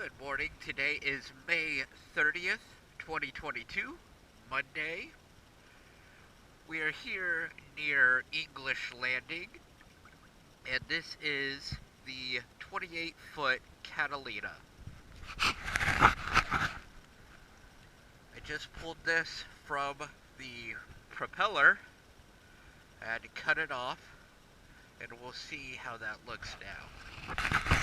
Good morning. Today is May 30th, 2022, Monday. We are here near English Landing, and this is the 28-foot Catilina. I just pulled this from the propeller and cut it off, and we'll see how that looks now.